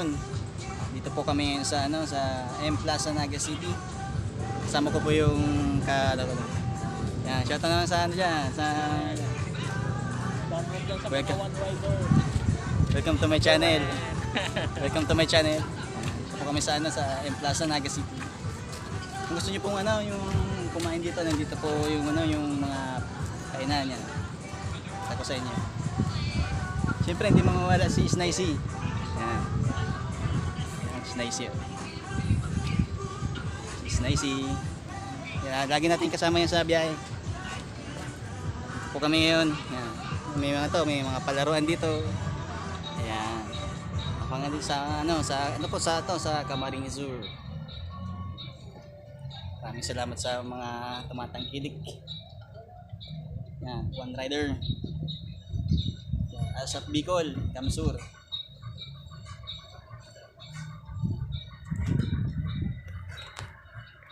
ngayon. Dito po kami sa sa M Plaza Naga City. Kasama ko po yung yan, shout out naman sa ano dyan, sa Download lang sa mga Welcome. one rider. welcome to my channel. Welcome to my channel. Dito po kami sa sa M Plaza Naga City. Kung gusto niyo pong yung kumain dito, nandito po yung yung mga kainan niya. Ako sa inyo. Siyempre hindi mawawala si Snaisy. Yan. Yan, Snaisy. Si Snaisy. Yan, lagi natin kasama yan sa biyahe. Dito po kami ngayon. Yan. May mga palaruan dito. Ayan. Abangan din sa sa Camarines Sur. Maraming salamat sa mga tumatangkilik. Yan, One Rider. Asap Bicol, Kamsur.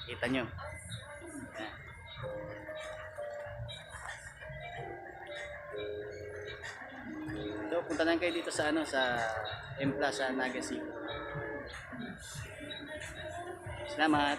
Kita nyo. Yan. So, punta lang kayo dito sa sa M Plaza Naga City. Salamat.